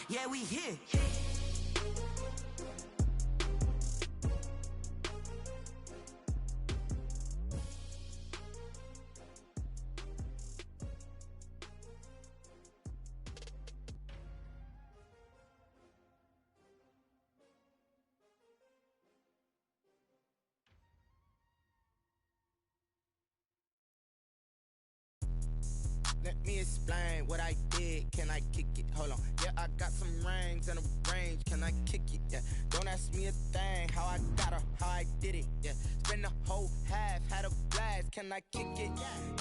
Yeah, we here. Let me explain what I did. Can I kick it? Hold on. Yeah, I got some rings and a range. Can I kick it? Yeah. Don't ask me a thing. How I got her, how I did it. Yeah. Spend the whole half, had a blast. Can I kick it?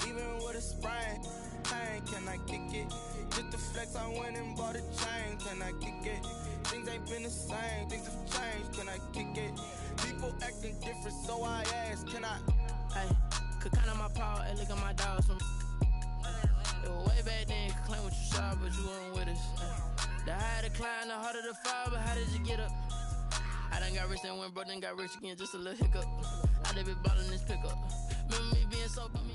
Even with a sprain. Pain, can I kick it? Just the flex, I went and bought a chain. Can I kick it? Things ain't been the same. Things have changed. Can I kick it? People acting different, so I ask. Can I? Hey, could count on my power and look at my dogs from. It was way back then, you could claim what you saw, but you weren't with us. The higher the climb, the harder the fall, but how did you get up? I done got rich and went broke, then got rich again, just a little hiccup. I done been ballin' this pickup. Remember me being so me.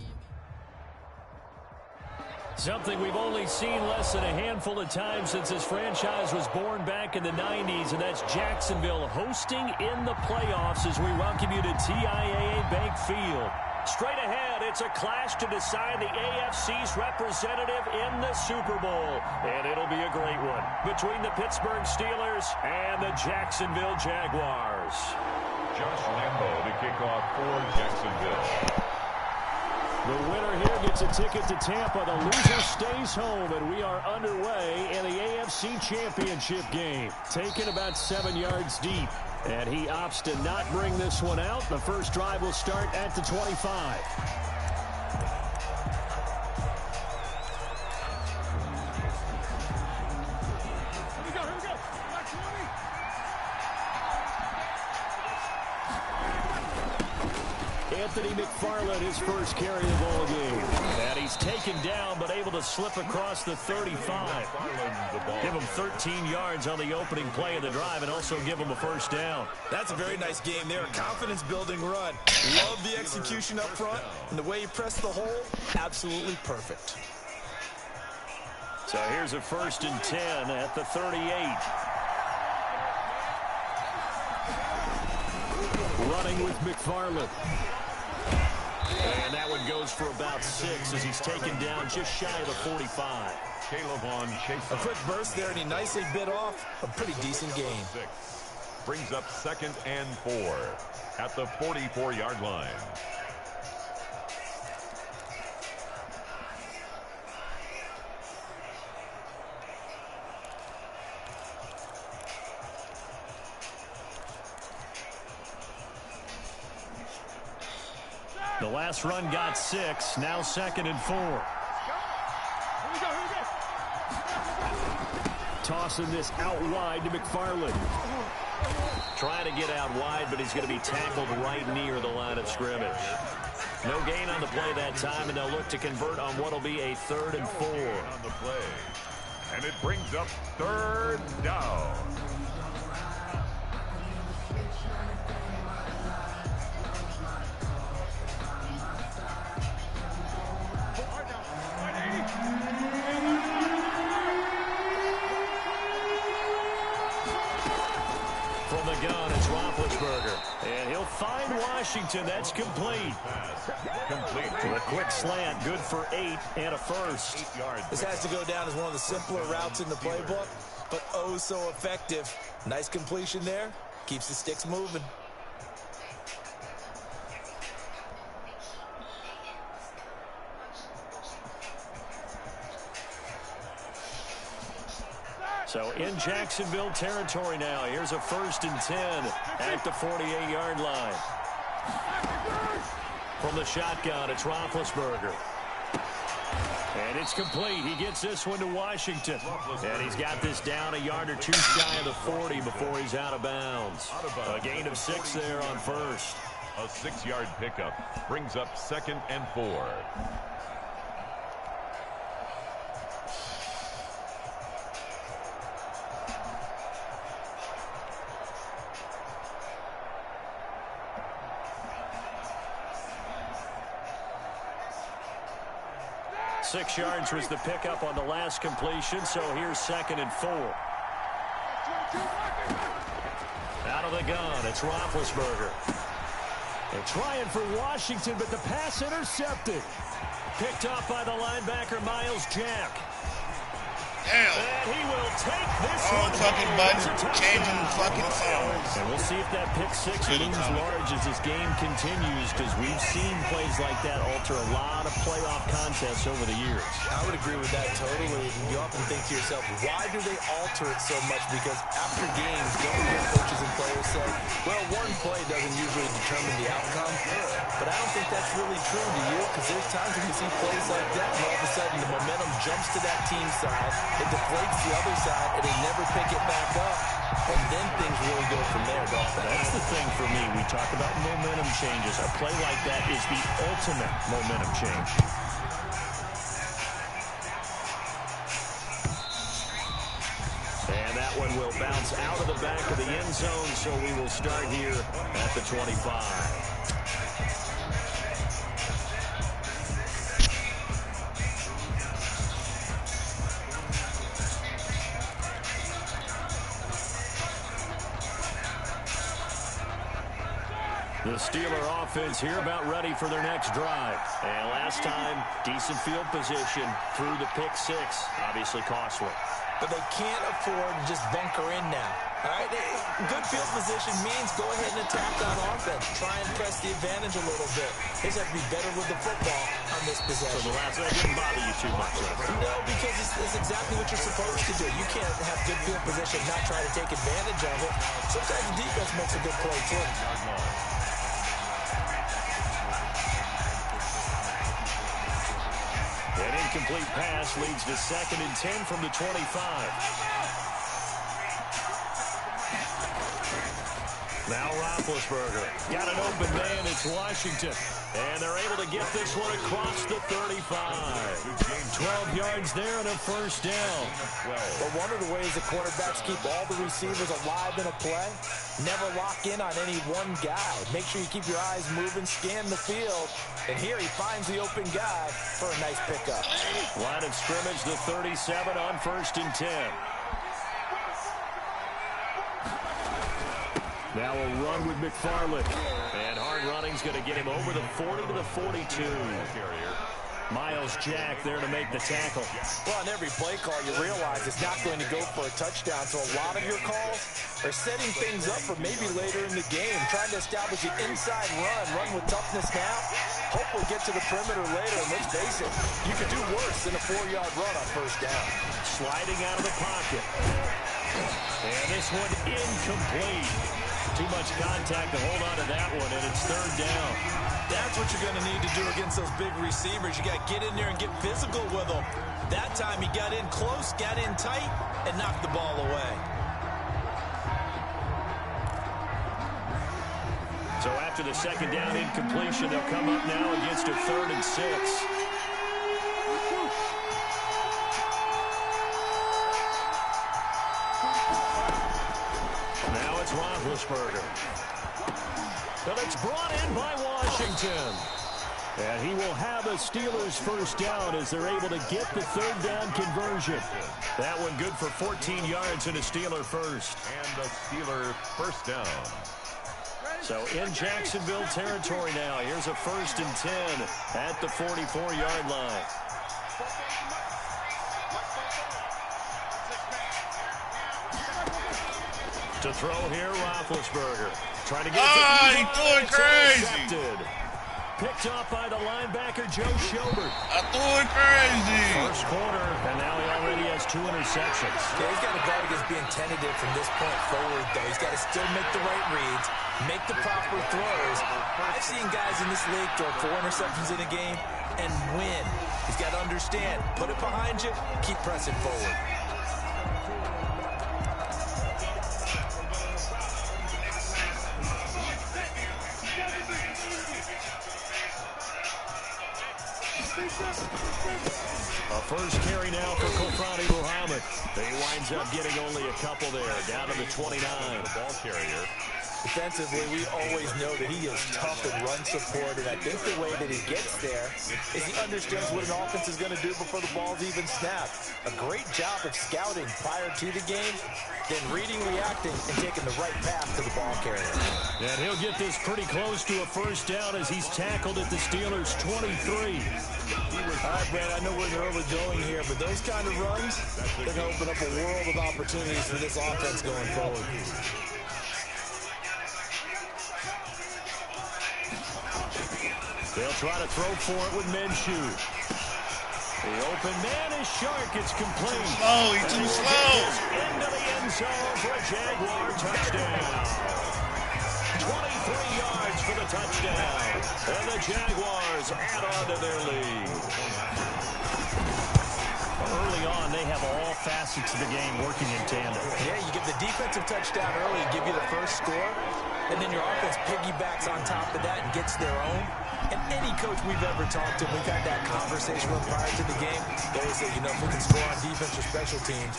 Something we've only seen less than a handful of times since this franchise was born back in the 90s, and that's Jacksonville hosting in the playoffs as we welcome you to TIAA Bank Field. Straight ahead, it's a clash to decide the AFC's representative in the Super Bowl. And it'll be a great one between the Pittsburgh Steelers and the Jacksonville Jaguars. Josh Lambo to kick off for Jacksonville. The winner here gets a ticket to Tampa. The loser stays home, and we are underway in the AFC Championship game. Taken about 7 yards deep. And he opts to not bring this one out. The first drive will start at the 25. Anthony McFarland, his first carry of the ball game. And he's taken down, but able to slip across the 35. Give him 13 yards on the opening play of the drive and also give him a first down. That's a very nice game there. A confidence-building run. Love the execution up front. And the way he pressed the hole, absolutely perfect. So here's a 1st and 10 at the 38. Running with McFarland. And that one goes for about 6 as he's taken down just shy of the 45. A quick burst there, and he nicely bit off a pretty decent game. Brings up 2nd and 4 at the 44-yard line. The last run got 6. Now 2nd and 4. Tossing this out wide to McFarland. Trying to get out wide, but he's going to be tackled right near the line of scrimmage. No gain on the play that time, and they'll look to convert on what will be a 3rd and 4. On the play. And it brings up 3rd down. From the gun, it's Roethlisberger. And he'll find Washington. That's complete. Complete. A quick slant, good for 8 and a first. 8 yards. This has to go down as one of the simpler routes in the playbook, but oh so effective. Nice completion there. Keeps the sticks moving. So in Jacksonville territory now. Here's a 1st and 10 at the 48-yard line. From the shotgun, it's Roethlisberger. And it's complete. He gets this one to Washington. And he's got this down a yard or 2 shy of the 40 before he's out of bounds. A gain of 6 there on 1st. A 6-yard pickup brings up 2nd and 4. Six yards was the pickup on the last completion, so here's 2nd and 4. Out of the gun, it's Roethlisberger. They're trying for Washington, but the pass intercepted. Picked off by the linebacker, Miles Jack. Damn. And he will take this Wrong one fucking home. button, changing fucking phones. And we'll see if that pick six looms large as this game continues, because we've seen plays like that alter a lot of playoff contests over the years. I would agree with that totally. You often think to yourself, why do they alter it so much? Because after games, don't you hear coaches and players say, well, one play doesn't usually determine the outcome. But I don't think that's really true, do you? Because there's times when you see plays like that, and all of a sudden the momentum jumps to that team's side, it deflates the other side, and they never pick it back up. And then things really go from there, don't they? That's the thing for me. We talk about momentum changes. A play like that is the ultimate momentum change. And that one will bounce out of the back of the end zone, so we will start here at the 25. The Steeler offense here about ready for their next drive. And last time, decent field position through the pick six. Obviously costly. But they can't afford to just bunker in now. All right, good field position means go ahead and attack on offense. Try and press the advantage a little bit. They just have to be better with the football on this possession. So the last one didn't bother you too much. No, because it's exactly what you're supposed to do. You can't have good field position and not try to take advantage of it. Sometimes the defense makes a good play, too. An incomplete pass leads to 2nd and 10 from the 25. Now Roethlisberger. Got an open man. It's Washington. And they're able to get this one across the 35. 12 yards there and a first down. But one of the ways the quarterbacks keep all the receivers alive in a play, never lock in on any one guy. Make sure you keep your eyes moving, scan the field. And here he finds the open guy for a nice pickup. Line of scrimmage, the 37 on 1st and 10. Now a run with McFarland. And hard running's going to get him over the 40 to the 42. Miles Jack there to make the tackle. Well, on every play call, you realize it's not going to go for a touchdown. So a lot of your calls are setting things up for maybe later in the game, trying to establish an inside run with toughness now. Hopefully get to the perimeter later. And let's face it, you could do worse than a 4-yard run on first down. Sliding out of the pocket. And this one incomplete. Too much contact to hold on to that one, and it's 3rd down. That's what you're going to need to do against those big receivers. You got to get in there and get physical with them. That time he got in close, got in tight, and knocked the ball away. So after the 2nd down incompletion, they'll come up now against a 3rd and 6. Now it's Roethlisberger. But it's brought in by Washington. And he will have a Steelers first down as they're able to get the 3rd down conversion. That one good for 14 yards and a Steeler first. And a Steeler first down. So in Jacksonville territory now. Here's a 1st and 10 at the 44-yard line. To throw here, Roethlisberger. Trying to get it. He threw it crazy. Intercepted. Picked off by the linebacker, Joe Schobert. I threw it crazy. First quarter, and now he already has 2 interceptions. Yeah, he's got to guard against being tentative from this point forward, though. He's got to still make the right reads, make the proper throws. I've seen guys in this league throw 4 interceptions in a game and win. He's got to understand, put it behind you, keep pressing forward. A first carry now for Kofrani Muhammad. He winds up getting only a couple there, down to the 29. The ball carrier. Defensively, we always know that he is tough in run support, and I think the way that he gets there is he understands what an offense is going to do before the ball's even snapped. A great job of scouting prior to the game, then reading, reacting, and taking the right path to the ball carrier. And he'll get this pretty close to a first down as he's tackled at the Steelers' 23. All right, Brad, I know we're early going here, but those kind of runs, they're going to open up a world of opportunities for this offense going forward. They'll try to throw for it with Minshew. The open man is Shark. It's complete. Slow, he's too slow. Into the end zone for a Jaguar touchdown. 23 yards for the touchdown. And the Jaguars add on to their lead. Early on, they have all facets of the game working in tandem. Yeah, you get the defensive touchdown early, give you the first score, and then your offense piggybacks on top of that and gets their own. And any coach we've ever talked to, we've had that conversation with prior to the game. They always say, you know, if we can score on defense or special teams,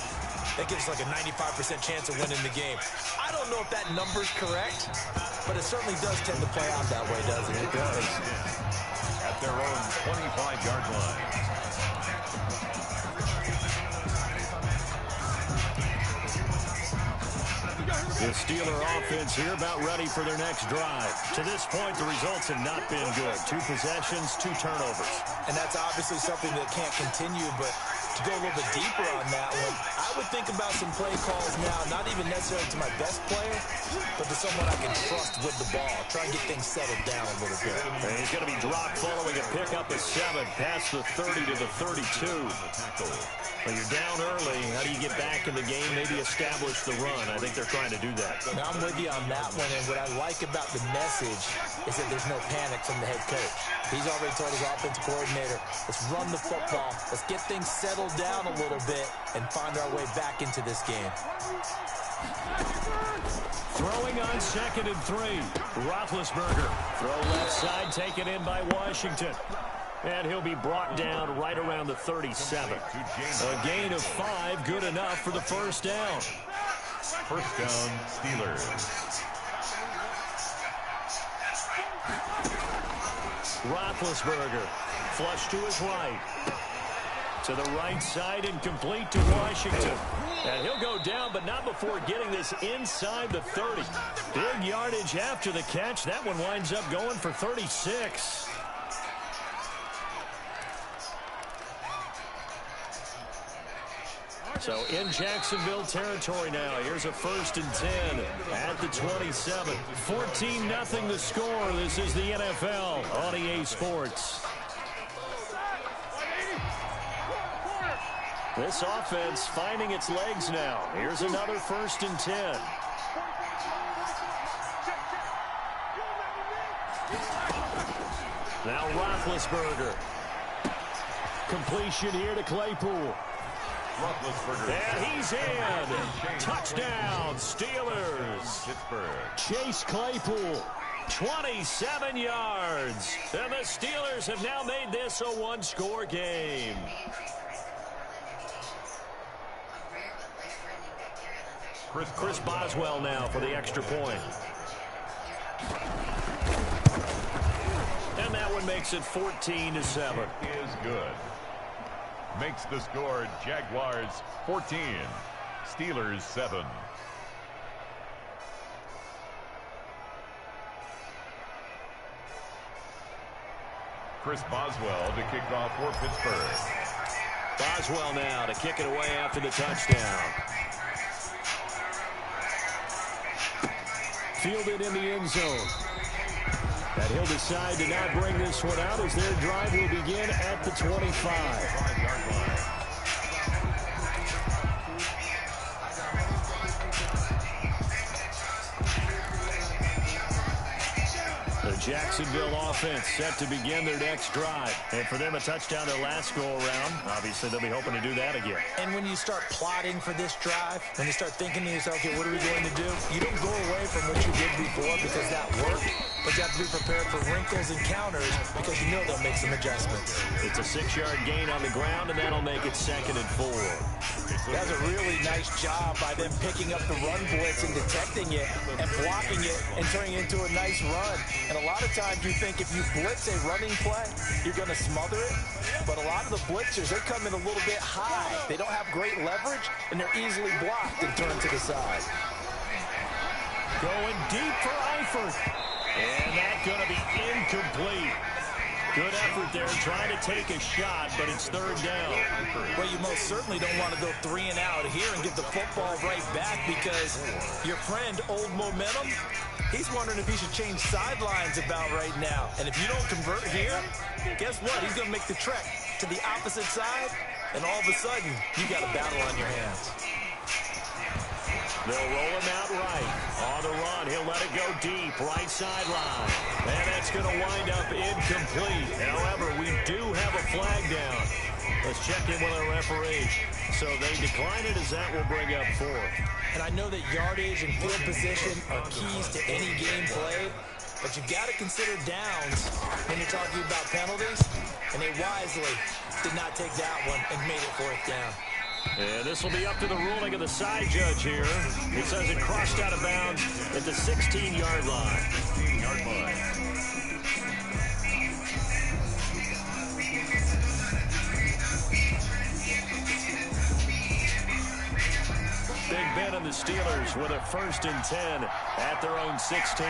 that gives us like a 95% chance of winning the game. I don't know if that number's correct, but it certainly does tend to play out that way, doesn't it? It does. At their own 25-yard line. The Steeler offense here about ready for their next drive. To this point, the results have not been good. 2 possessions, 2 turnovers. And that's obviously something that can't continue, but to go a little bit deeper on that one, I would think about some play calls now, not even necessarily to my best player, but to someone I can trust with the ball. Try and get things settled down a little bit. And he's going to be dropped following a pickup of 7 past the 30 to the 32. Well, you're down early. How do you get back in the game, maybe establish the run? I think they're trying to do that. Now, I'm with you on that one, and what I like about the message is that there's no panic from the head coach. He's already told his offensive coordinator, let's run the football, let's get things settled down a little bit and find our way back into this game. Throwing on 2nd and 3. Roethlisberger. Throw left side, taken in by Washington. And he'll be brought down right around the 37. A gain of 5, good enough for the first down. First down, Steelers. Roethlisberger, flush to his right. To the right side and complete to Washington. And he'll go down, but not before getting this inside the 30. Big yardage after the catch. That one winds up going for 36. So in Jacksonville territory now. Here's a 1st and 10 at the 27. 14-0 the score. This is the NFL on EA Sports. This offense finding its legs now. Here's another 1st and 10. Now Roethlisberger. Completion here to Claypool. And he's in. Touchdown, Steelers. Pittsburgh. Chase Claypool, 27 yards. And the Steelers have now made this a 1-score game. Chris Boswell now for the extra point. And that one makes it 14-7. Is good. Makes the score Jaguars 14, Steelers 7. Chris Boswell to kick off for Pittsburgh. Boswell now to kick it away after the touchdown. Fielded in the end zone. And he'll decide to not bring this one out as their drive will begin at the 25. The Jacksonville offense set to begin their next drive. And for them, a touchdown their last go-around. Obviously, they'll be hoping to do that again. And when you start plotting for this drive, when you start thinking to yourself, okay, what are we going to do? You don't go away from what you did before because that worked, but you have to be prepared for wrinkles and counters because you know they'll make some adjustments. It's a 6-yard gain on the ground, and that'll make it 2nd and 4. That's a really nice job by them picking up the run blitz and detecting it and blocking it and turning it into a nice run. And a lot of times you think if you blitz a running play, you're going to smother it. But a lot of the blitzers, they come in a little bit high. They don't have great leverage, and they're easily blocked and turned to the side. Going deep for Eifert. And that's going to be incomplete. Good effort there, trying to take a shot, but it's 3rd down. Well, you most certainly don't want to go 3 and out here and get the football right back because your friend, Old Momentum, he's wondering if he should change sidelines about right now. And if you don't convert here, guess what? He's going to make the trek to the opposite side, and all of a sudden, you got a battle on your hands. They'll roll him out right. On the run, he'll let it go deep, right sideline. And that's going to wind up incomplete. However, we do have a flag down. Let's check in with our referee. So they decline it as that will bring up 4th. And I know that yardage and field position are keys to any game played, but you've got to consider downs when you're talking about penalties. And they wisely did not take that one and made it 4th down. And this will be up to the ruling of the side judge here. He says it crossed out of bounds at the 16-yard line. 16-yard line. Big Ben and the Steelers with a 1st and 10 at their own 16.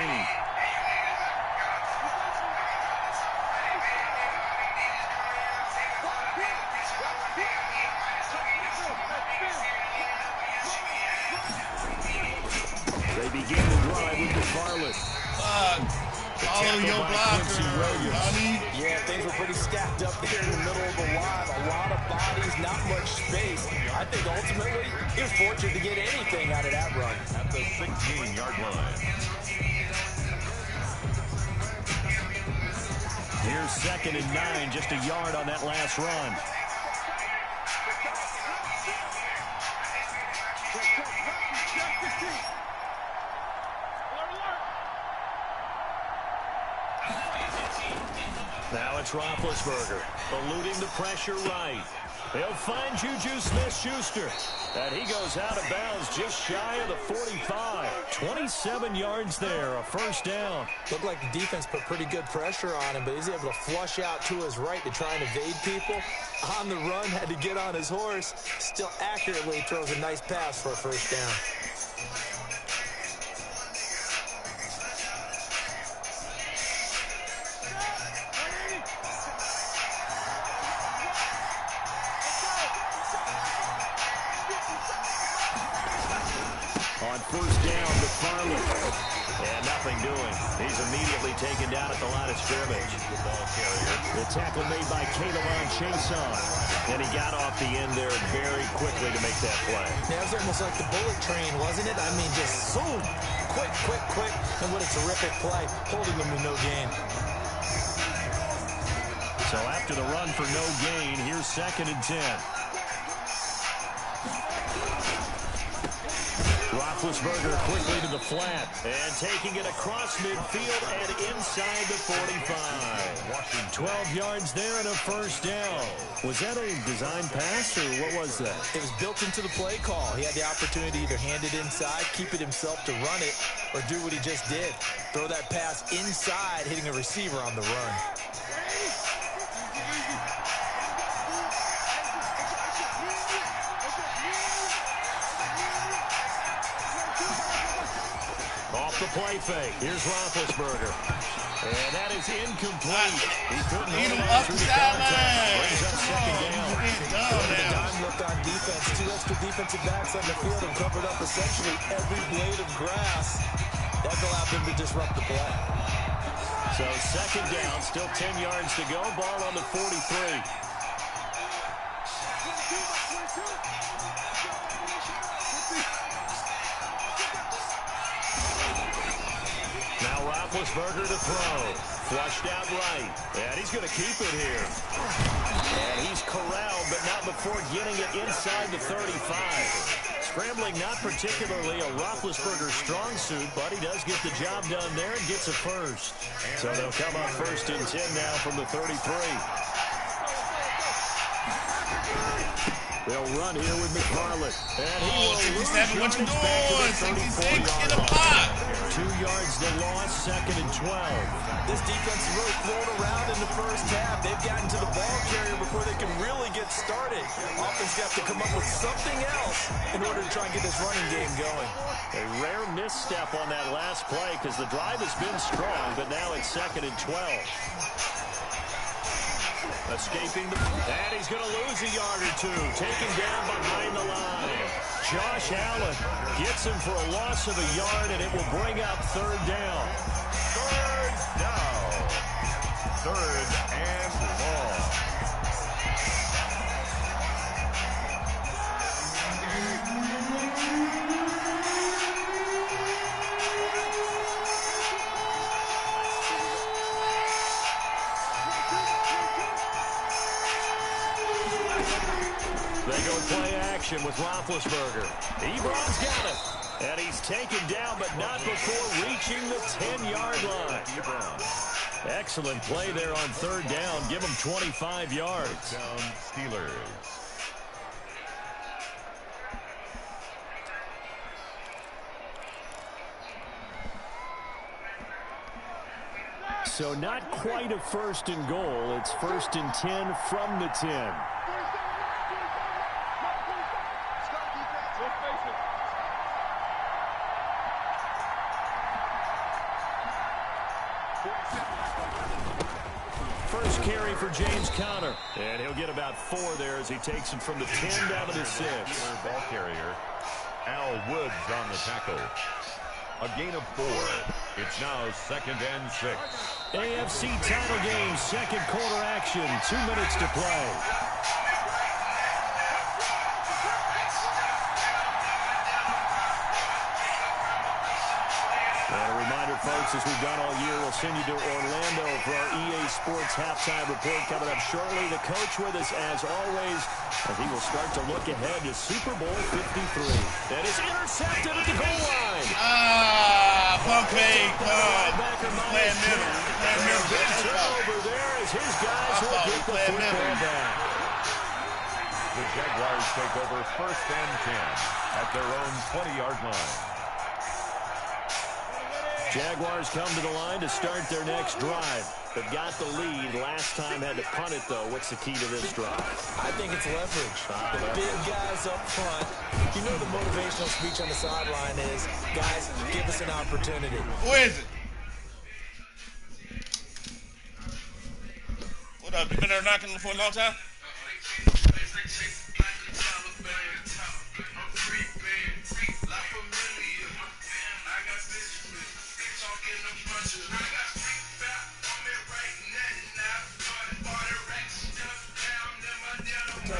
They begin the drive with the Varlet. Follow your blocker, Johnny. Yeah, things were pretty stacked up there in the middle of the line. A lot of bodies, not much space. I think ultimately he was fortunate to get anything out of that run. At the 16-yard line. Here's 2nd and 9, just a yard on that last run. Now it's Roethlisberger, eluding the pressure right. He'll find Juju Smith-Schuster. And he goes out of bounds just shy of the 45. 27 yards there, a 1st down. Looked like the defense put pretty good pressure on him, but he's able to flush out to his right to try and evade people. On the run, had to get on his horse. Still accurately throws a nice pass for a 1st down. On 1st down, the Varlet. And nothing doing. He's immediately taken down at the line of scrimmage. The ball carrier. The tackle made by Caleb Chason. And he got off the end there very quickly to make that play. Yeah, it was almost like the bullet train, wasn't it? I mean, just zoom. Quick, quick, quick. And what a terrific play, holding them to no gain. So after the run for no gain, here's 2nd and 10. Roethlisberger quickly to the flat and taking it across midfield and inside the 45. 12 yards there and a 1st down. Was that a design pass or what was that? It was built into the play call. He had the opportunity to either hand it inside, keep it himself to run it, or do what he just did. Throw that pass inside, hitting a receiver on the run. Off the play fake. Here's Roethlisberger. And that is incomplete. He couldn't Lead hold him on up through the the contact. sideline. Brings up 2nd down. The dime looked on defense. 2 extra defensive backs on the field and covered up essentially every blade of grass. That allowed them to disrupt the play. So 2nd down, still 10 yards to go. Ball on the 43. Now Roethlisberger to throw. Flushed out right. And he's going to keep it here. And he's corralled, but not before getting it inside the 35. Scrambling not particularly a Roethlisberger strong suit, but he does get the job done there and gets a first. So they'll come up 1st and 10 now from the 33. They'll run here with McFarland. And he will lose what you back to the doing? 34-yard line. 2 yards to loss, 2nd and 12. This defense is really thrown around in the first half. They've gotten to the ball carrier before they can really get started. Offense got to come up with something else in order to try and get this running game going. A rare misstep on that last play because the drive has been strong, but now it's 2nd and 12. Escaping and he's going to lose a yard or two. Taken down behind the line. Josh Allen gets him for a loss of a yard, and it will bring up 3rd down. 3rd down. 3rd and long. They go play action with Roethlisberger. Ebron's got it. And he's taken down, but not before reaching the 10-yard line. Ebron. Excellent play there on 3rd down. Give him 25 yards. Down Steelers. So not quite a 1st and goal. It's 1st and 10 from the 10. First carry for James Conner. And he'll get about 4 there as he takes it from the 10 down to the 6. Ball carrier. Al Woods on the tackle. A gain of 4. It's now 2nd and 6. AFC title game, 2nd quarter action. 2 minutes to play. And a reminder, folks, as we've done all year, we'll send you to Orlando for our EA Sports halftime report coming up shortly. The coach with us, as always, as he will start to look ahead to Super Bowl 53. That is intercepted at the goal line. Pump fake. Big turnover there as his guys will get the football back. The Jaguars take over 1st and 10 at their own 20-yard line. Jaguars come to the line to start their next drive. They've got the lead. Last time had to punt it, though. What's the key to this drive? I think it's leverage. The big guys up front. You know the motivational speech on the sideline is, guys, give us an opportunity. Who is it? What up? You been there knocking for a long time?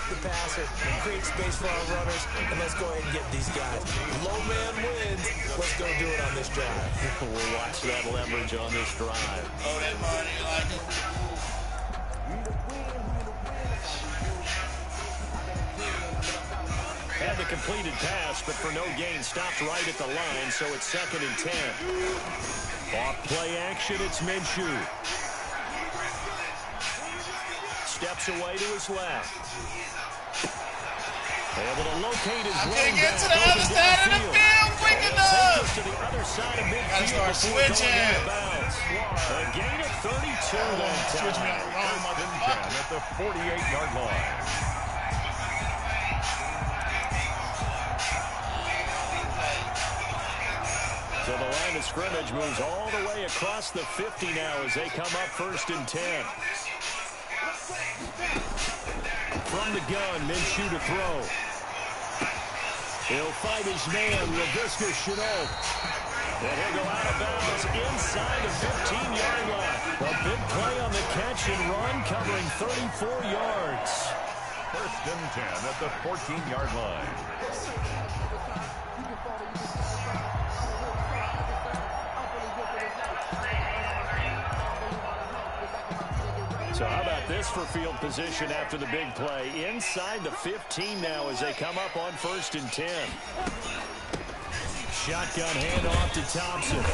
The passer, create space for our runners, and let's go ahead and get these guys. Low man wins. Let's go do it on this drive. We'll watch that leverage on this drive. Oh, that money, like it. Had the completed pass, but for no gain, stopped right at the line, so it's 2nd and 10. Off play action, it's Minshew. Steps away to his left. Able to locate his I'm gonna get to the other side of the field quick enough. To the other side of midfield. Gotta start switching. A gain of 32 that time. Switch me on the wrong motherfucker. At the 48-yard line. So the line of scrimmage moves all the way across the 50 now as they come up 1st and 10. From the gun, Minshew to throw. He'll fight his man, Laviska Shenault. And he'll go out of bounds inside the 15-yard line. A big play on the catch and run, covering 34 yards. 1st and 10 at the 14-yard line. this for field position after the big play. Inside the 15 now as they come up on 1st and 10. Shotgun handoff to Thompson.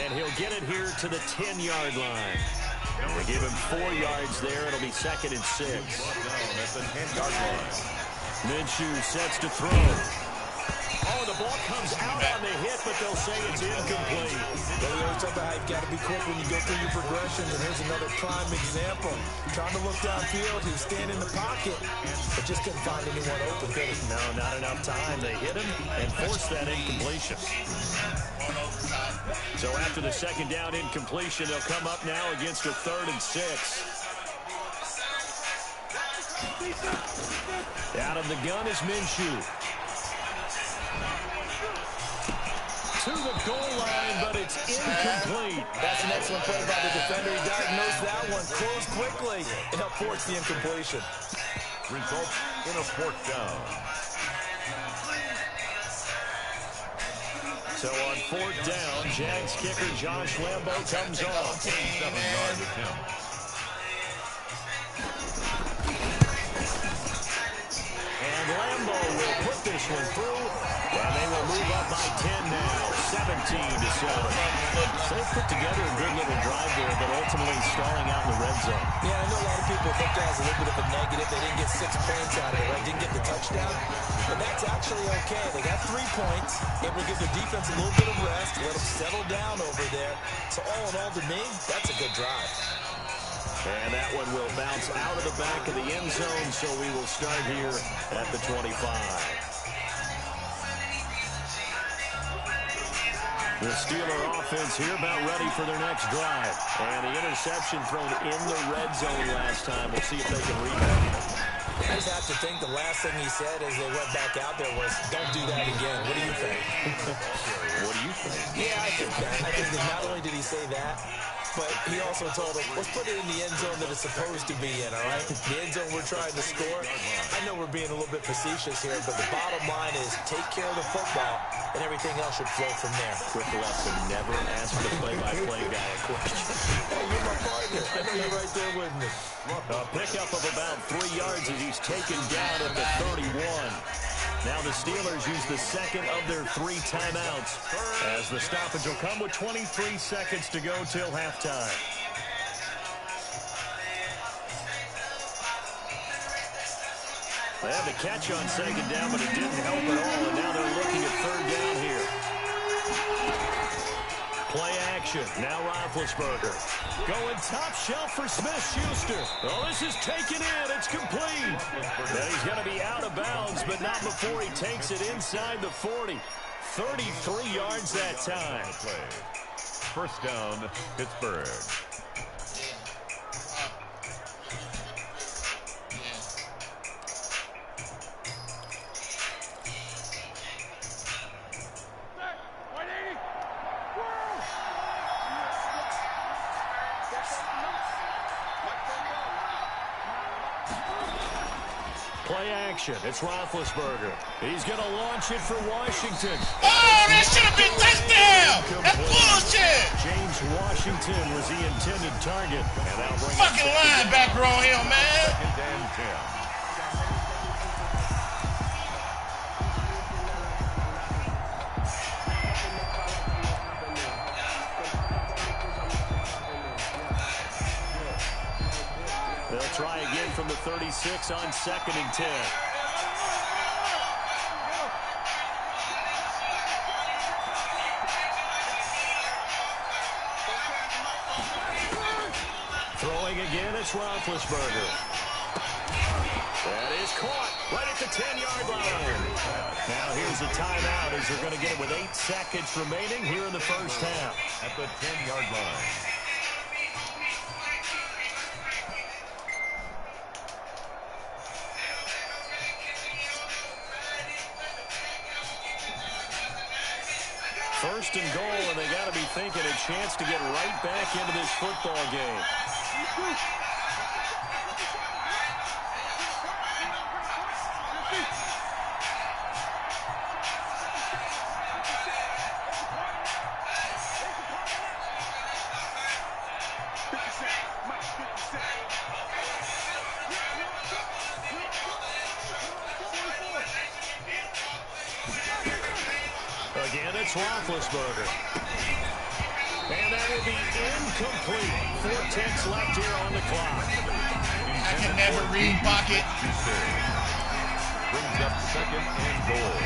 And he'll get it here to the 10-yard line. They give him 4 yards there. It'll be 2nd and 6. That's the 10-yard line. Minshew sets to throw. Oh, the ball comes out on the hit, but they'll say it's incomplete. Well, we always talk about how you've got to be quick when you go through your progressions, and here's another prime example. Trying to look downfield, he was standing in the pocket, but just couldn't find anyone open, could he? No, not enough time. They hit him and forced that incompletion. So after the 2nd down incompletion, they'll come up now against a 3rd and 6. Out of the gun is Minshew. To the goal line, but it's incomplete. That's an excellent play by the defender. He diagnosed that one, closed quickly, and helped force the incompletion. Results in a 4th down. So on 4th down, Jags kicker Josh Lambo comes off. 7-yard attempt. And Lambo will put this one through, and they will move up by 10 now, 17-7. They put together a good little drive there, but ultimately stalling out in the red zone. Yeah, I know a lot of people think that was a little bit of a negative. They didn't get 6 points out of it, right? Didn't get the touchdown. But that's actually okay. They got 3 points. Able to give the defense a little bit of rest, let them settle down over there. So all in all, to me, that's a good drive. And that one will bounce out of the back of the end zone, so we will start here at the 25. The Steeler offense here about ready for their next drive. And the interception thrown in the red zone last time. We'll see if they can rebound. I just have to think the last thing he said as they went back out there was, don't do that again. What do you think? What do you think? Yeah, I think that. I think that not only did he say that, but he also told them, let's put it in the end zone that it's supposed to be in, all right? The end zone we're trying to score. I know we're being a little bit facetious here, but the bottom line is take care of the football, and everything else should flow from there. Quick lesson, never ask the play-by-play guy a question. Hey, you're my partner. I know you're right there with me. A pickup of about 3 yards as he's taken down at the 31. Now the Steelers use the 2nd of their 3 timeouts as the stoppage will come with 23 seconds to go till halftime. They had the catch on 2nd down, but it didn't help at all, and now they're looking at 3rd down here. Play action. Now Roethlisberger. Going top shelf for Smith-Schuster. Oh, this is taken in. It's complete. Now he's going to be out of bounds, but not before he takes it inside the 40. 33 yards that time. 1st down, Pittsburgh. Play action. It's Roethlisberger. He's going to launch it for Washington. Oh, that should have been touchdown. That's bullshit. James Washington was the intended target. And that'll bring Fucking linebacker on him, man. 2nd and 10. They'll try again from the 36 on 2nd and 10. Throwing again, it's Roethlisberger. That is caught right at the 10-yard line. Now here's a timeout as they're going to get it with 8 seconds remaining here in the 1st half. At the 10-yard line. First and goal, and they got to be thinking a chance to get right back into this football game. Again, it's Roethlisberger. And that will be incomplete. 4 ticks left here on the clock. I can never read pocket. Brings up 2nd and goal.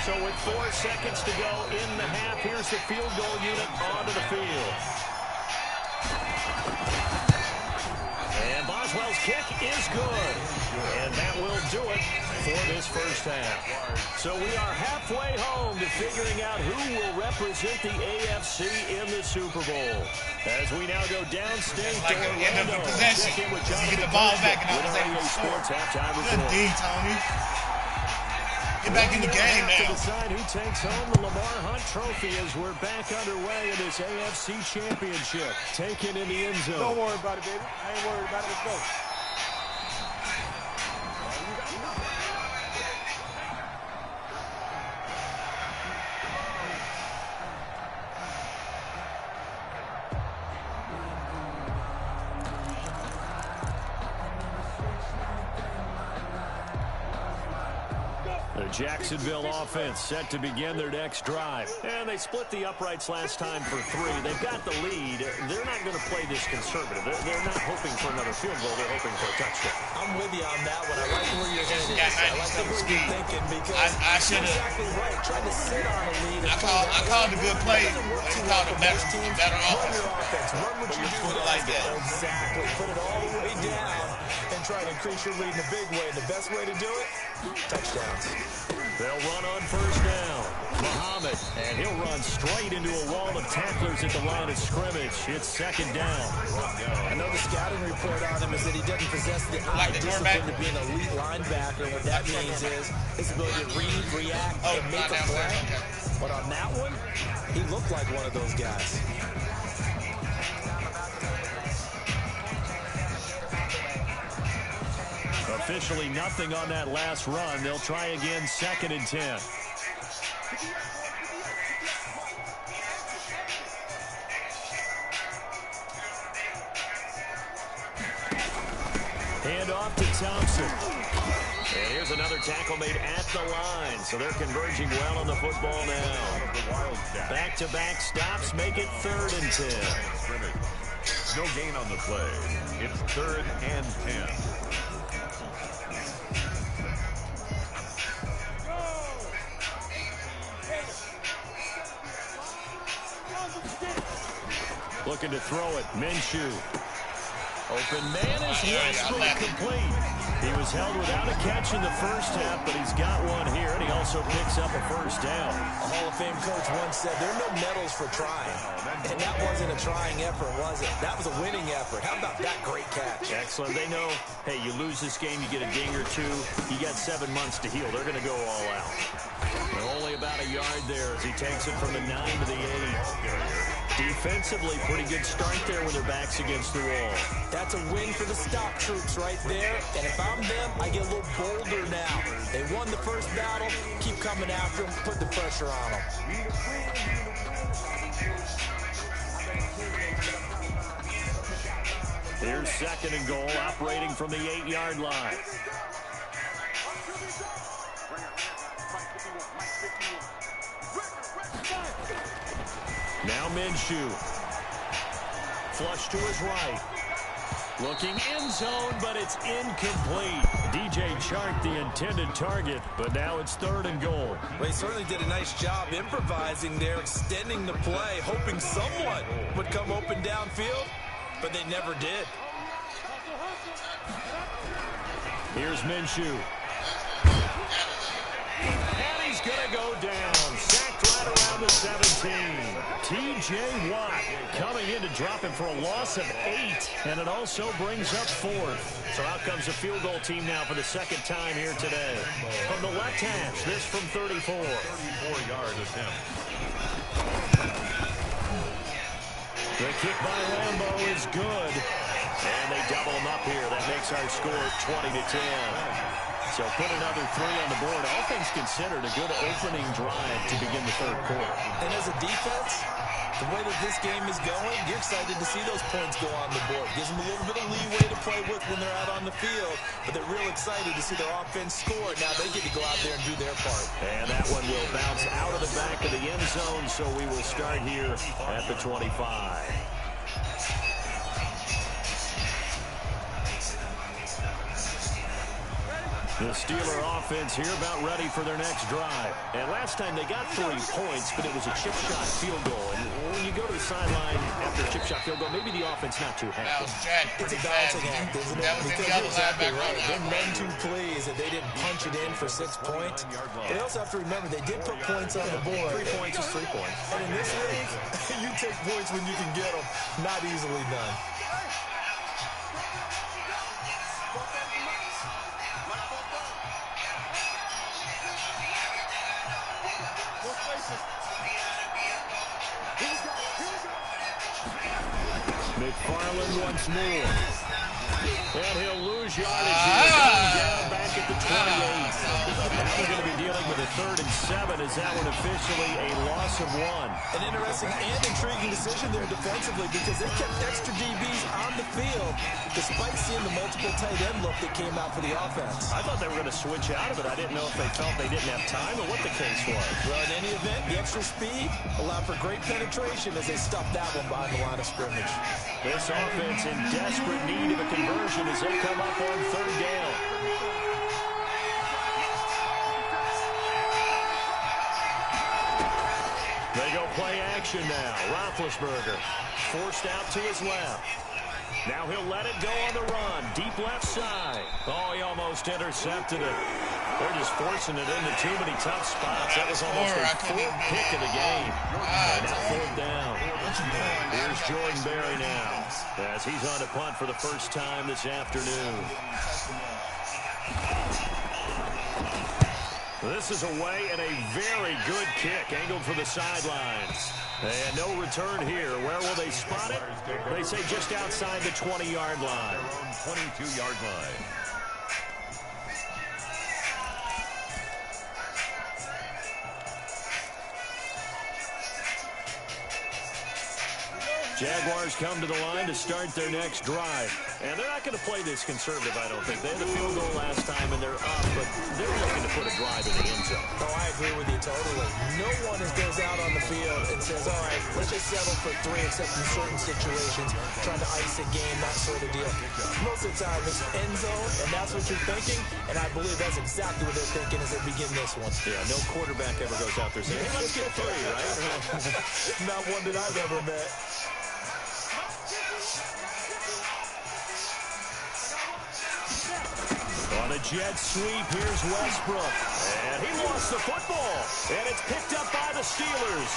So with 4 seconds to go in the half, here's the field goal unit onto the field. And Boswell's kick is good. And that will do it for this first half. So we are halfway home to figuring out who will represent the AFC in the Super Bowl. As we now go downstate Like to the end of the Orlando. possession. You get the ball back and I was able to score. Good D, Tony. Get back in the game now. To decide who takes home the Lamar Hunt Trophy as we're back underway in this AFC Championship. Taken in the end zone. Don't worry about it, baby. I ain't worried about it. Let's go. The Jacksonville offense set to begin their next drive. And they split the uprights last time for 3. They've got the lead. They're not going to play this conservative. They're not hoping for another field goal. They're hoping for a touchdown. I'm with you on that one. I like where you're headed. Got I like the way you're thinking because I should have. exactly right. Trying to sit on a lead. I called a good play. I called a better Run your offense. offense. Run what you do Like that. Exactly. Put it all the way down and try to increase your lead in a big way. And the best way to do it, touchdowns. They'll run on first down. Muhammad, and he'll run straight into a wall of tacklers at the line of scrimmage. It's 2nd down. I know the scouting report on him is that he doesn't possess the eye discipline to be an elite linebacker. What that means is his ability to read, react, and make a play. But on that one, he looked like one of those guys. Officially nothing on that last run. They'll try again, 2nd and 10. Hand off to Thompson. And here's another tackle made at the line. So they're converging well on the football now. Back-to-back stops make it 3rd and 10. No gain on the play. It's 3rd and 10. Looking to throw it. Minshew. Open man is Westbrook complete. He was held without a catch in the first half, but he's got one here, and he also picks up a first down. A Hall of Fame coach once said, there are no medals for trying. And that wasn't a trying effort, was it? That was a winning effort. How about that great catch? Excellent. They know, hey, you lose this game, you get a ding or 2. You got 7 months to heal. They're going to go all out. They're only about a yard there as he takes it from the 9 to the 8. Defensively, pretty good start there when their back's against the wall. That's a win for the stock troops right there. And if I'm them, I get a little bolder now. They won the first battle. Keep coming after them. Put the pressure on them. Here's 2nd and goal, operating from the 8-yard line. Now Minshew. Flush to his right. Looking end zone, but it's incomplete. DJ Chark, the intended target, but now it's 3rd and goal. Well, he certainly did a nice job improvising there, extending the play, hoping someone would come open downfield, but they never did. Here's Minshew. And he's going to go down. Sacked right around the 17. T.J. Watt coming in to drop him for a loss of 8. And it also brings up 4th. So out comes the field goal team now for the 2nd time here today. From the left hash, this from 34. 34-yard attempt. The kick by Lambo is good. And they double him up here. That makes our score 20-10. So put another 3 on the board. All things considered, a good opening drive to begin the 3rd quarter. And as a defense, The way that this game is going, you're excited to see those points go on the board. Gives them a little bit of leeway to play with when they're out on the field, but they're real excited to see their offense score. Now they get to go out there and do their part. And that one will bounce out of the back of the end zone, so we will start here at the 25. The Steeler offense here about ready for their next drive. And last time they got 3 points, but it was a chip shot field goal. And when you go to the sideline after a chip shot field goal, maybe the offense not too happy. That was Jack pretty fast. That was in the other linebacker. Right. They're none too pleased that they didn't punch it in for 6 points. They also have to remember they did put points on the board. 3 points is 3 points. And in this league, you take points when you can get them. Not easily done. McFarland once more. And he'll lose yardage here. Down back at the 28. Now we're going to be dealing with a 3rd and 7. Is that one officially a loss of 1? An interesting and intriguing decision there defensively because they kept extra DBs on the field despite seeing the multiple tight end look that came out for the offense. I thought they were going to switch out of it. I didn't know if they felt they didn't have time or what the case was. Well, in any event, the extra speed allowed for great penetration as they stuffed that one behind the line of scrimmage. This offense in desperate need of a conversion as they come up on 3rd down. They go play action now. Roethlisberger forced out to his left. Now he'll let it go on the run. Deep left side. Oh, he almost intercepted it. They're just forcing it into too many tough spots. That was almost their 4th pick of the game. And now 4th down. Here's Jordan Berry now as he's on to punt for the first time this afternoon. This is away and a very good kick angled for the sidelines. And no return here. Where will they spot it? They say just outside the 20-yard line. 22-yard line. Jaguars come to the line to start their next drive. And they're not going to play this conservative, I don't think. They had the field goal last time, and they're up, but they're looking to put a drive in the end zone. Oh, I agree with you totally. No one goes out on the field and says, all right, let's just settle for 3, except in certain situations, trying to ice a game, that sort of deal. Most of the time, it's end zone, and that's what you're thinking, and I believe that's exactly what they're thinking as they begin this one. Yeah, no quarterback ever goes out there saying, hey, let's get 3, right? Not one that I've ever met. On a jet sweep, here's Westbrook. And he lost the football. And it's picked up by the Steelers.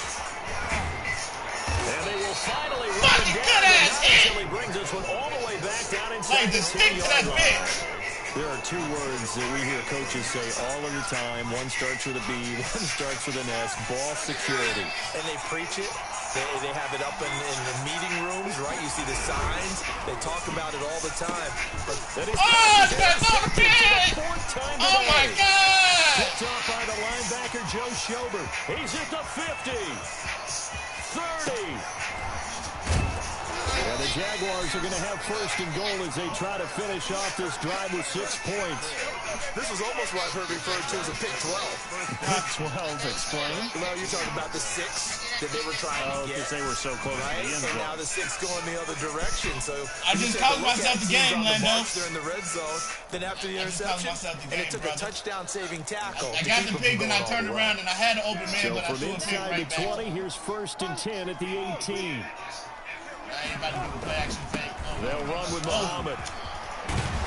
And they will finally run him down. Until he brings this one all the way back down inside the 10-yard line. There are 2 words that we hear coaches say all of the time. One starts with a B, one starts with an S. Ball security. And they preach it. They have it up in the meeting rooms, right? You see the signs. They talk about it all the time. But that's not a pick! Oh, my God! Picked off by the linebacker, Joe Schobert. He's at the 50. 30. And the Jaguars are going to have 1st and goal as they try to finish off this drive with 6 points. This was almost what I've heard referred to as a pick 12. Pick 12, explain. Well, you're talking about the 6 that they were trying to get. Because they were so close to the end zone. And now the 6 going the other direction. So I just called myself the game, Lando. They're in the red zone. Then after the interception, and it took a touchdown-saving tackle. I got the pick, and I turned around, and I had an open man, but I threw a pick right back. From inside the 20, here's 1st and 10 at the 18. They'll run with Muhammad.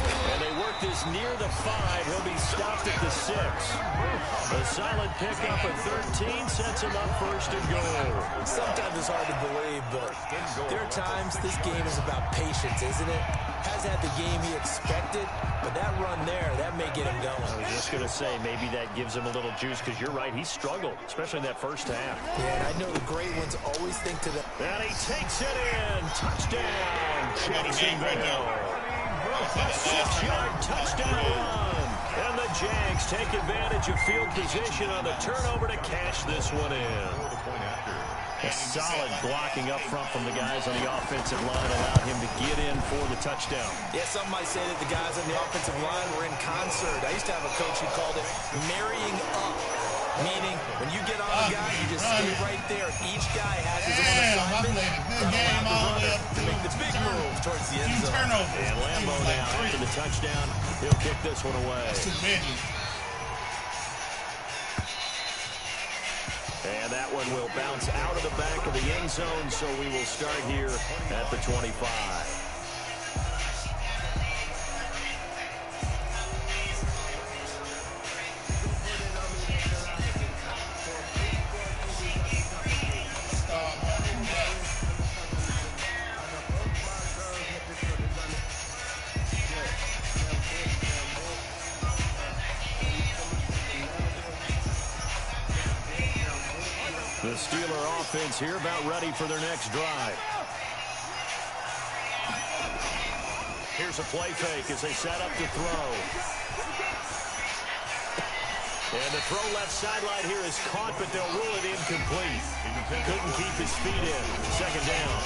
And they work this near the 5. He'll be stopped at the 6. A solid pickup at 13 sets him up 1st and goal. Sometimes it's hard to believe, but there are times this game is about patience, isn't it? Hasn't had the game he expected, but that run there, that may get him going. I was just going to say, maybe that gives him a little juice, because you're right, he struggled, especially in that first half. Yeah, and I know the great ones always think to the... And he takes it in. Touchdown, Jacksonville. 6-yard touchdown run. And the Jags take advantage of field position on the turnover to cash this one in. A solid blocking up front from the guys on the offensive line allowed him to get in for the touchdown. Yeah, some might say that the guys on the offensive line were in concert. I used to have a coach who called it marrying up, meaning when you get on a guy, you just stay right there. Each guy has his own assignment. Good game all the way up to make the big move towards the end zone. And Lambo now after the touchdown. He'll kick this one away. That's too many. And that one will bounce out of the back of the end zone, so we will start here at the 25. The Steeler offense here about ready for their next drive. Here's a play fake as they set up to throw. And the throw left sideline here is caught, but they'll rule it incomplete. Couldn't keep his feet in. Second down.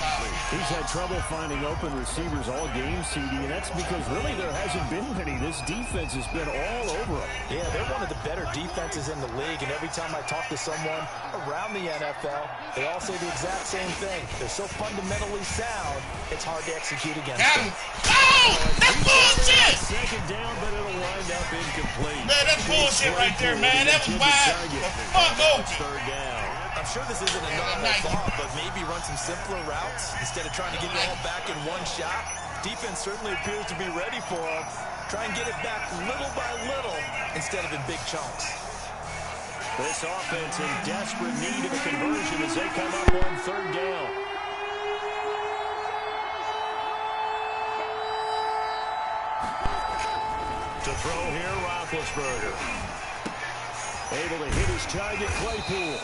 He's had trouble finding open receivers all game, CD, and that's because really there hasn't been many. This defense has been all over him. Yeah, they're one of the better defenses in the league, and every time I talk to someone around the NFL, they all say the exact same thing. They're so fundamentally sound, it's hard to execute against them. Oh, that's bullshit! Second down, but it'll wind up incomplete. Man, that's bullshit right there, man. That was wide. The fuck open. Third down. I'm sure this isn't a normal thought, but maybe run some simpler routes instead of trying to get it all back in one shot. Defense certainly appears to be ready for them. Try and get it back little by little instead of in big chunks. This offense in desperate need of a conversion as they come up on third down. To throw here, Roethlisberger. Able to hit his target, Claypool.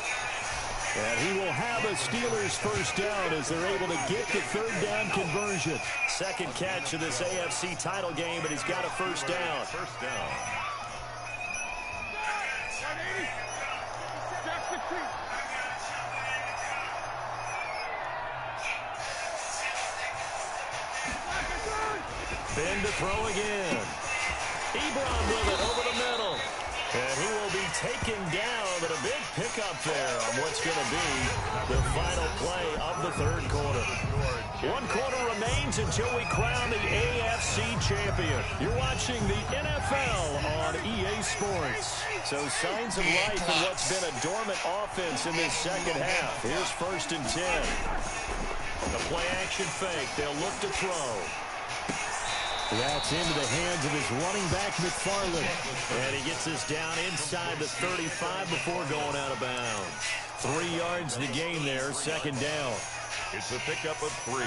And he will have a Steelers first down as they're able to get the third down conversion. Second catch of this AFC title game, but he's got a first down. First down. Ben to throw again. Ebron with it over the middle. And he will be taken down, but a big pickup there on what's going to be the final play of the third quarter. 1 quarter remains until we crown the AFC champion. You're watching the NFL on EA Sports. So signs of life in what's been a dormant offense in this second half. Here's 1st and 10. The play action fake. They'll look to throw. That's into the hands of his running back, McFarland. And he gets this down inside the 35 before going out of bounds. 3 yards the gain there, second down. It's a pickup of 3.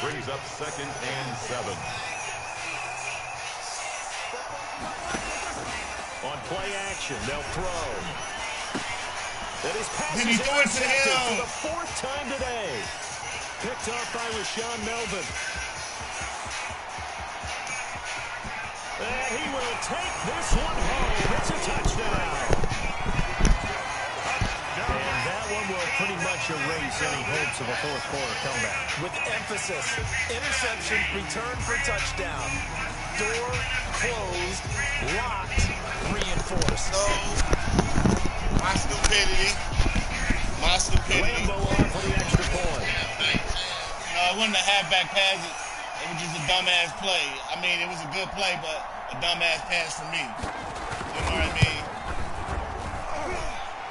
Brings up 2nd and 7. On play action, they'll throw. That his pass Did he is throw it to him? for the 4th time today. Picked up by Rashawn Melvin. And he will take this one home. It's a touchdown. And that one will pretty much erase any hopes of a 4th quarter comeback. With emphasis, interception, return for touchdown. Door closed, locked, reinforced. So, my stupidity. Lambo on for the extra point. No, it wasn't a halfback pass. It was just a dumbass play. I mean, it was a good play, but a dumbass pass for me. You know what I mean?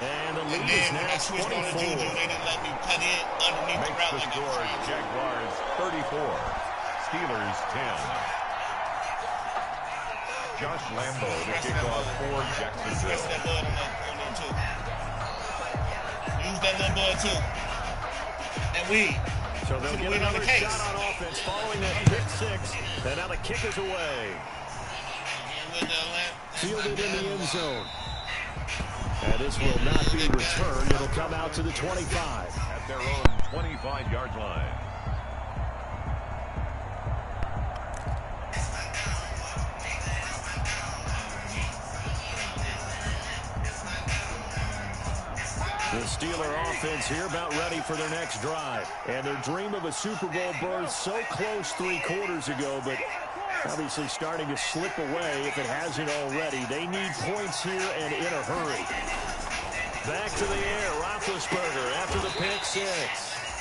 And the lead And is then when I now switched on to 24. Juju, they didn't let me cut in underneath the Makes route the like I was score trying to. Jaguars 34. Steelers 10. Josh Lambo to kick off for Jacksonville. Rest that bud on there too. Use that little bud too. And we. So they'll get another shot on offense following that pick 6. And now the kick is away. Fielded in the end zone. And this will not be returned. It'll come out to the 25. At their own 25-yard line. The Steeler offense here about ready for their next drive. And their dream of a Super Bowl berth so close 3 quarters ago, but obviously starting to slip away if it hasn't already. They need points here and in a hurry. Back to the air, Roethlisberger after the pick 6.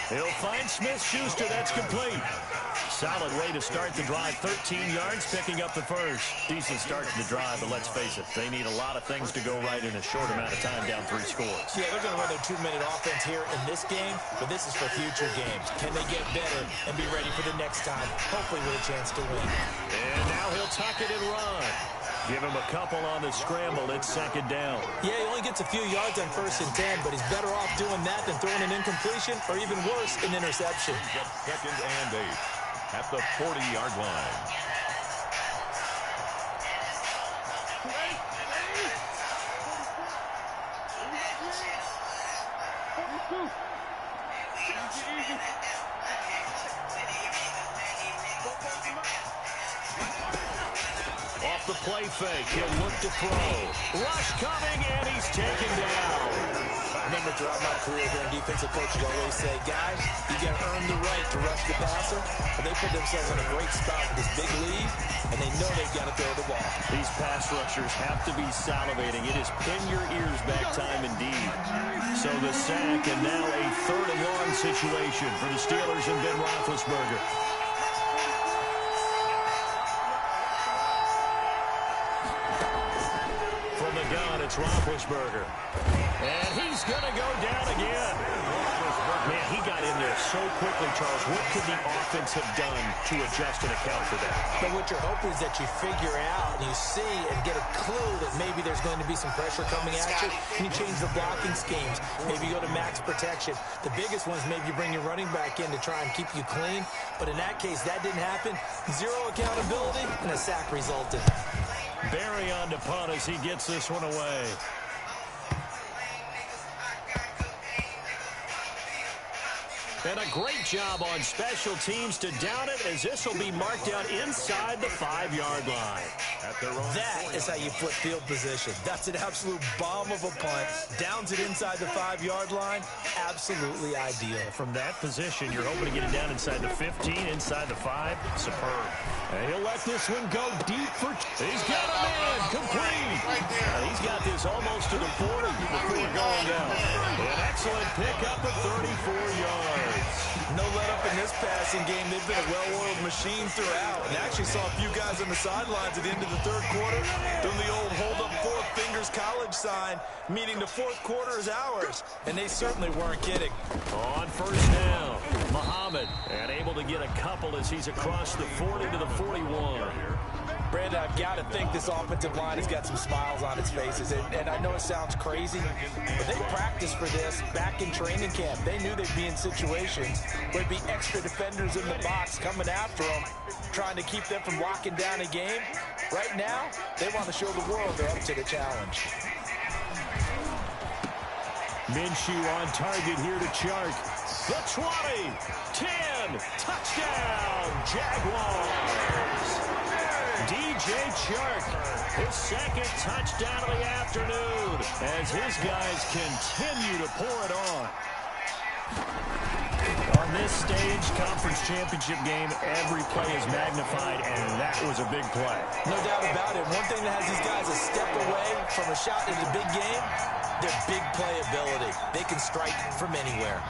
He'll find Smith-Schuster. That's complete. Solid way to start the drive. 13 yards, picking up the first. Decent start to the drive, but let's face it, they need a lot of things to go right in a short amount of time, down 3 scores. Yeah, they're going to run their 2-minute offense here in this game, but this is for future games. Can they get better and be ready for the next time, hopefully with a chance to win? And now he'll tuck it and run. Give him a couple on the scramble. It's 2nd down. Yeah, he only gets a few yards on 1st and 10, but he's better off doing that than throwing an incompletion or even worse, an interception. 2nd and 8 at the 40-yard line. Off the play fake, he'll look to throw. Rush coming, and he's taken down. I remember throughout my career here, defensive coaches always say, guys, you got to earn the right to rush the passer. But they put themselves in a great spot with this big lead, and they know they've got to throw the ball. These pass rushers have to be salivating. It is pin your ears back time indeed. So the sack, and now a 3rd and long situation for the Steelers and Ben Roethlisberger. From the gun, it's Roethlisberger. And he's going to go down again. Man, he got in there so quickly, Charles. What could the offense have done to adjust and account for that? But what you're hoping is that you figure out and you see and get a clue that maybe there's going to be some pressure coming at you, and you change the blocking schemes. Maybe you go to max protection. The biggest one is maybe you bring your running back in to try and keep you clean. But in that case, that didn't happen. 0 accountability, and a sack resulted. Barry on to punt as he gets this one away. And a great job on special teams to down it, as this will be marked down inside the 5-yard line. That is how you flip field position. That's an absolute bomb of a punt. Downs it inside the 5-yard line. Absolutely ideal. From that position, you're hoping to get it down inside the 15, inside the 5. Superb. And he'll let this one go deep for... He's got a man complete. He's got this almost to the 40 before going down. An excellent pickup of 34 yards. No let up in this passing game. They've been a well-oiled machine throughout. And actually saw a few guys on the sidelines at the end of the 3rd quarter doing the old hold up 4 fingers college sign, meaning the 4th quarter is ours. And they certainly weren't kidding. On 1st down, Muhammad, and able to get a couple as he's across the 40 to the 41. Brandon, I've got to think this offensive line has got some smiles on its faces. And I know it sounds crazy, but they practiced for this back in training camp. They knew they'd be in situations where there'd be extra defenders in the box coming after them, trying to keep them from locking down a game. Right now, they want to show the world they're up to the challenge. Minshew on target here to Chark. The 20, 10, touchdown, Jaguars. DJ Chark, his 2nd touchdown of the afternoon, as his guys continue to pour it on. On this stage, conference championship game, every play is magnified, and that was a big play. No doubt about it. One thing that has these guys a step away from a shot in the big game, their big playability. They can strike from anywhere.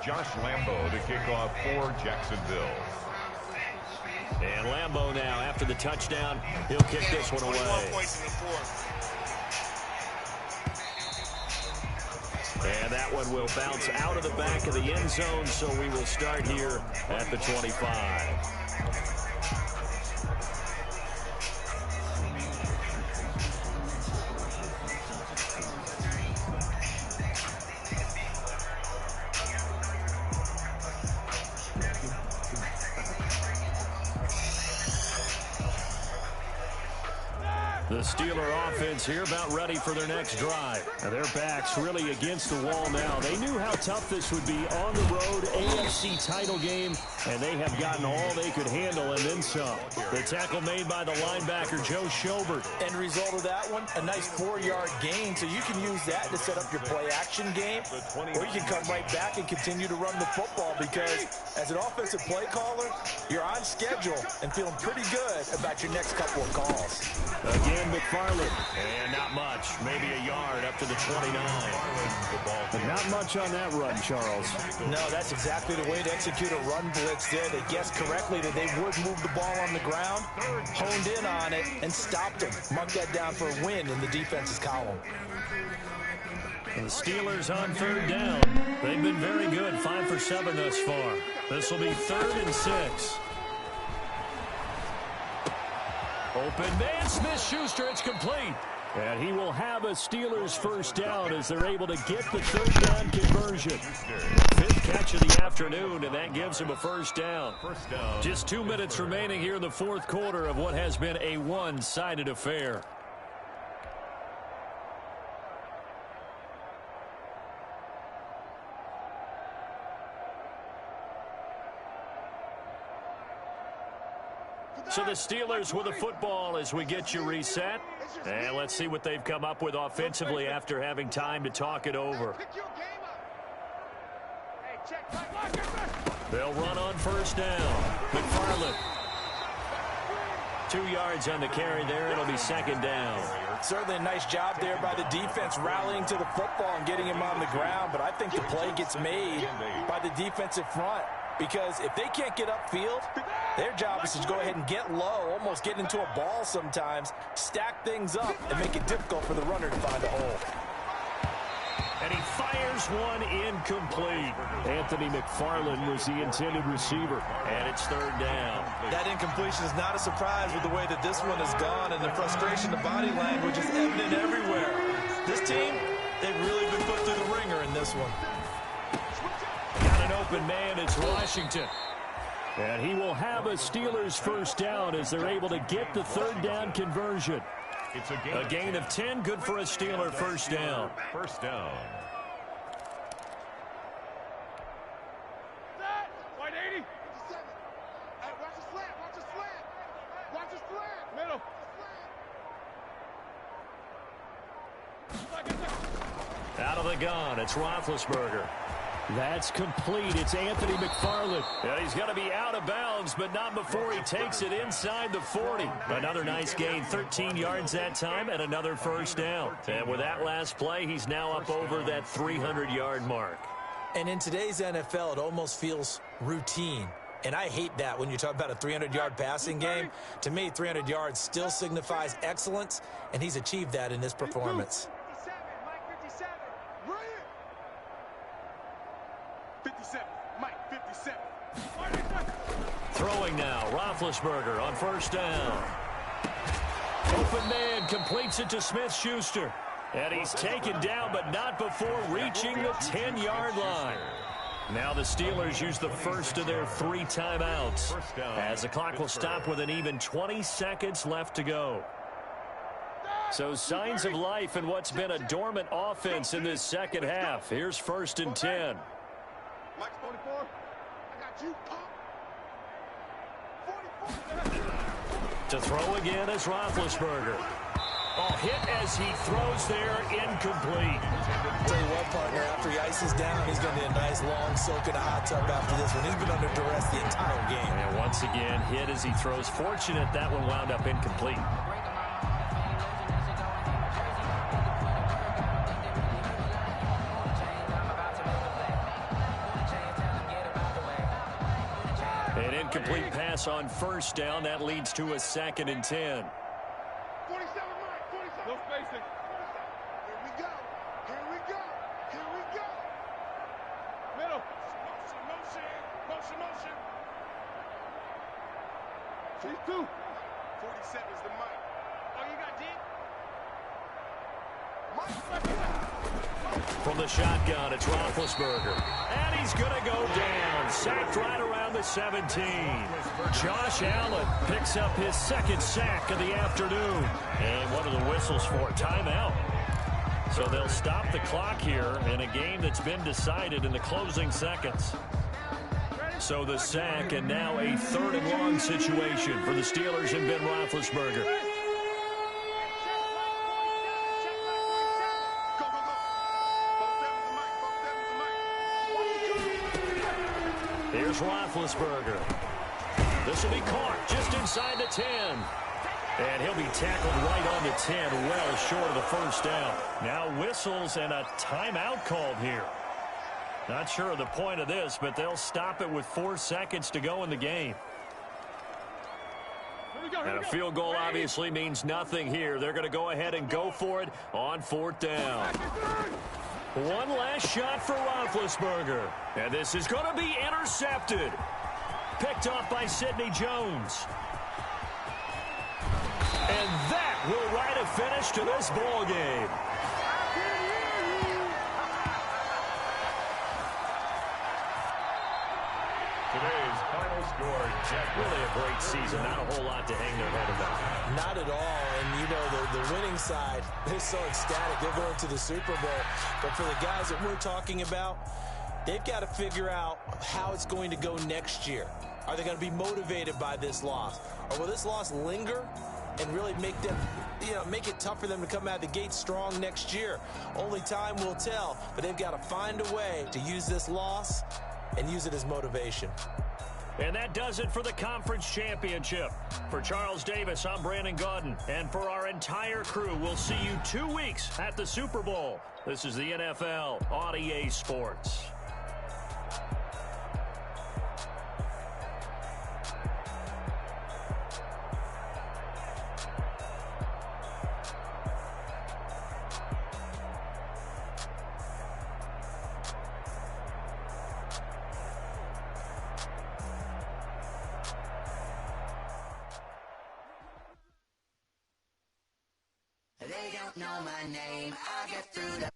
Josh Lambo to kick off for Jacksonville. And Lambo now, after the touchdown, he'll kick this one away. 21 points in the 4th. And that one will bounce out of the back of the end zone, so we will start here at the 25. The The Steeler offense here about ready for their next drive. Now their backs really against the wall now. They knew how tough this would be on the road, AFC title game, and they have gotten all they could handle and then some. The tackle made by the linebacker, Joe Schobert. End result of that one, a nice 4-yard gain, so you can use that to set up your play-action game, or you can come right back and continue to run the football because as an offensive play caller, you're on schedule and feeling pretty good about your next couple of calls. Again, McFarland. And not much. Maybe a yard up to the 29. But not much on that run, Charles. No, that's exactly the way to execute a run blitz there. They guessed correctly that they would move the ball on the ground, honed in on it, and stopped them. Mark that down for a win in the defense's column. The Steelers on third down. They've been very good, 5 for 7 thus far. This will be 3rd and 6. Open man, Smith-Schuster, it's complete. And he will have a Steelers first down as they're able to get the 3rd down conversion. 5th catch of the afternoon, and that gives him a first down. Just 2 minutes remaining here in the 4th quarter of what has been a one-sided affair. So the Steelers with the football as we get you reset. And let's see what they've come up with offensively after having time to talk it over. They'll run on first down. McFarland. 2 yards on the carry there. It'll be 2nd down. Certainly a nice job there by the defense rallying to the football and getting him on the ground. But I think the play gets made by the defensive front. Because if they can't get upfield, their job is to go ahead and get low, almost get into a ball sometimes, stack things up, and make it difficult for the runner to find a hole. And he fires one incomplete. Anthony McFarland was the intended receiver. And it's 3rd down. That incompletion is not a surprise with the way that this one has gone, and the frustration, the body language is evident everywhere. This team, they've really been put through the ringer in this one. Got an open man, it's Washington. And he will have a Steelers first down as they're able to get the 3rd down conversion. It's a gain of 10, good for a Steeler first down. First down. White 80. Hey, watch the slant. Watch the slant. Watch the slant. Middle. Out of the gun, it's Roethlisberger. That's complete. It's Anthony McFarland. And he's going to be out of bounds, but not before he takes it inside the 40. Another nice gain, 13 yards that time, and another first down. And with that last play, he's now up over that 300-yard mark. And in today's NFL, it almost feels routine. And I hate that when you talk about a 300-yard passing game. To me, 300 yards still signifies excellence, and he's achieved that in this performance. 57, Mike, 57. Throwing now, Roethlisberger on first down. Open man completes it to Smith-Schuster. And he's taken down, but not before reaching the 10-yard line. Now the Steelers use the first of their 3 timeouts, as the clock will stop with an even 20 seconds left to go. So signs of life in what's been a dormant offense in this second half. Here's 1st and 10. Mike 44. I got you. To throw again is Roethlisberger. Oh, hit as he throws there, incomplete. Tell you what, partner, after he ices down, he's going to need a nice long soak in a hot tub after this one. He's been under duress the entire game. And once again, hit as he throws. Fortunate that one wound up incomplete. An incomplete pass on first down. That leads to a 2nd and 10. 47, Mike, 47. No spacing. Here we go. Here we go. Here we go. Middle. Motion, motion. Motion, motion. 52. 47 is the Mike. Oh, you got deep? Mike, From the shotgun, it's Roethlisberger. And he's going to go down. Sacked right around the 17. Josh Allen picks up his second sack of the afternoon. And what are the whistles for? Timeout. So they'll stop the clock here in a game that's been decided in the closing seconds. So the sack, and now a 3rd and long situation for the Steelers and Ben Roethlisberger. Here's Roethlisberger. This will be caught just inside the 10. And he'll be tackled right on the 10, well short of the first down. Now whistles and a timeout called here. Not sure of the point of this, but they'll stop it with 4 seconds to go in the game. And a field goal obviously means nothing here. They're going to go ahead and go for it on 4th down. One last shot for Roethlisberger. And this is going to be intercepted. Picked off by Sidney Jones. And that will write a finish to this ball game. Today's final score, Jack. Really a great season. Not a whole lot to hang their head about. Not at all. And, you know, the winning side, they're so ecstatic. They're going to the Super Bowl. But for the guys that we're talking about, they've got to figure out how it's going to go next year. Are they going to be motivated by this loss? Or will this loss linger and really make them, make it tough for them to come out of the gate strong next year? Only time will tell. But they've got to find a way to use this loss and use it as motivation. And that does it for the conference championship. For Charles Davis, I'm Brandon Gaudin. And for our entire crew, we'll see you 2 weeks at the Super Bowl. This is the NFL on EA Sports. They don't know my name. I get through the